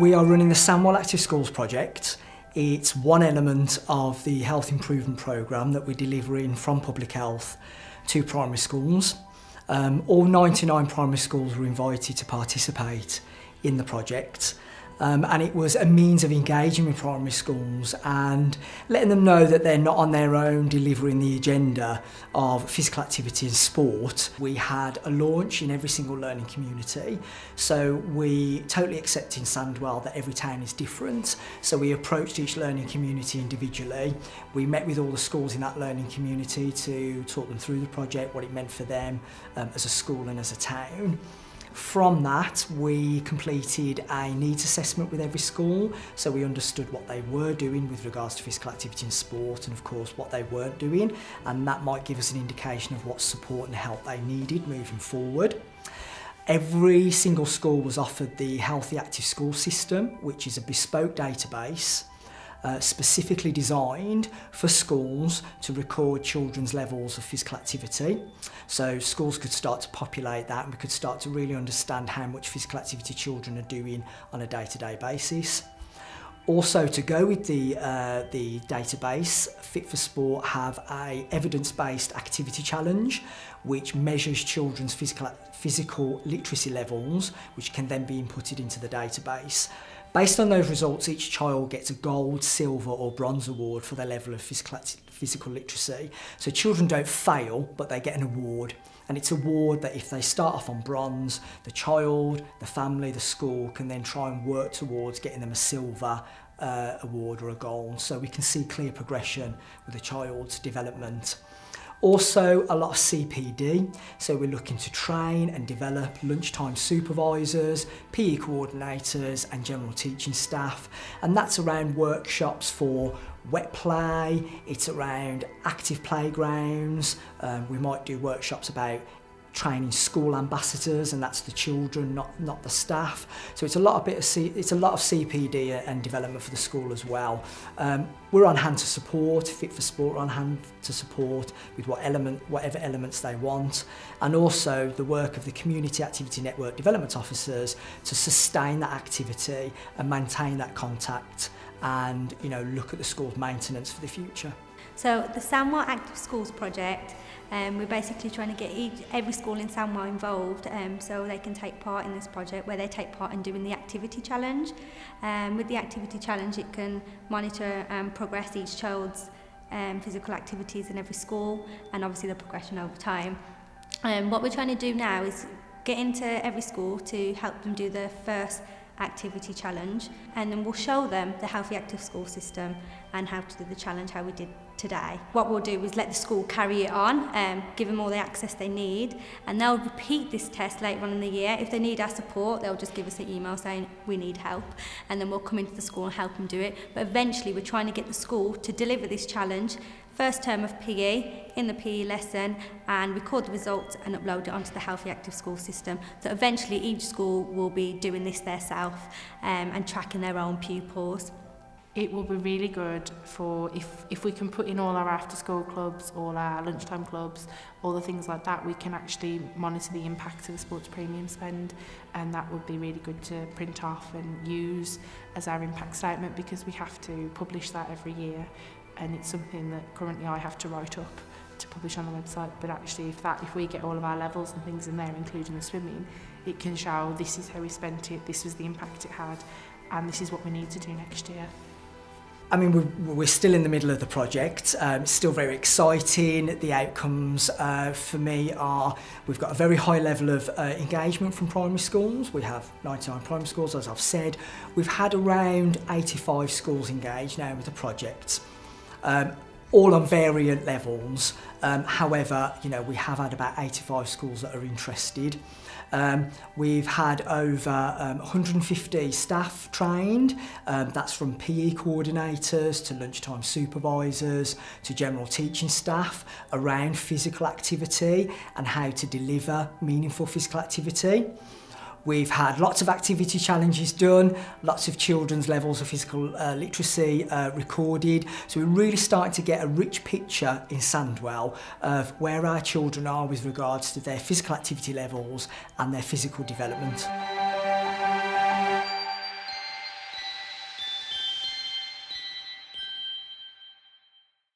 We are running the Sandwell Active Schools project. It's one element of the health improvement programme that we're delivering from public health to primary schools. All 99 primary schools were invited to participate in the project. And it was a means of engaging with primary schools and letting them know that they're not on their own delivering the agenda of physical activity and sport. We had a launch in every single learning community, so we totally accept in Sandwell that every town is different, so we approached each learning community individually. We met with all the schools in that learning community to talk them through the project, what it meant for them as a school and as a town. From that, we completed a needs assessment with every school, so we understood what they were doing with regards to physical activity and sport, and of course what they weren't doing, and that might give us an indication of what support and help they needed moving forward. Every single school was offered the Healthy Active School system, which is a bespoke database specifically designed for schools to record children's levels of physical activity. So schools could start to populate that, and we could start to really understand how much physical activity children are doing on a day-to-day basis. Also, to go with the database, Fit for Sport have a evidence-based activity challenge which measures children's physical literacy levels, which can then be inputted into the database. Based on those results, each child gets a gold, silver or bronze award for their level of physical literacy. So children don't fail, but they get an award. And it's an award that if they start off on bronze, the child, the family, the school can then try and work towards getting them a silver award or a gold. So we can see clear progression with a child's development. Also, a lot of CPD, so we're looking to train and develop lunchtime supervisors, PE coordinators and general teaching staff, and that's around workshops for wet play, it's around active playgrounds, we might do workshops about training school ambassadors, and that's the children, not the staff. So it's a lot of CPD and development for the school as well. We're on hand to support, Fit for Sport are on hand to support with whatever elements they want, and also the work of the Community Activity Network development officers to sustain that activity and maintain that contact, and look at the school's maintenance for the future. So the Sandwell Active Schools project, we're basically trying to get every school in Sandwell involved so they can take part in this project, where they take part in doing the activity challenge. With the activity challenge, it can monitor and progress each child's physical activities in every school, and obviously the progression over time. What we're trying to do now is get into every school to help them do the first activity challenge, and then we'll show them the Healthy Active School system and how to do the challenge how we did today. What we'll do is let the school carry it on, give them all the access they need, and they'll repeat this test later on in the year. If they need our support, they'll just give us an email saying we need help, and then we'll come into the school and help them do it. But eventually we're trying to get the school to deliver this challenge first term of PE in the PE lesson, and record the results and upload it onto the Healthy Active School system. So eventually each school will be doing this themselves and tracking their own pupils. It will be really good for if we can put in all our after school clubs, all our lunchtime clubs, all the things like that, we can actually monitor the impact of the sports premium spend, and that would be really good to print off and use as our impact statement, because we have to publish that every year, and it's something that currently I have to write up to publish on the website. But actually if we get all of our levels and things in there, including the swimming, it can show this is how we spent it, this was the impact it had, and this is what we need to do next year. I mean, we're still in the middle of the project. It's still very exciting. The outcomes for me are, we've got a very high level of engagement from primary schools. We have 99 primary schools, as I've said. We've had around 85 schools engaged now with the project, all on variant levels. However, we have had about 85 schools that are interested. We've had over 150 staff trained. That's from PE coordinators to lunchtime supervisors to general teaching staff around physical activity and how to deliver meaningful physical activity. We've had lots of activity challenges done, lots of children's levels of physical literacy recorded. So we're really starting to get a rich picture in Sandwell of where our children are with regards to their physical activity levels and their physical development.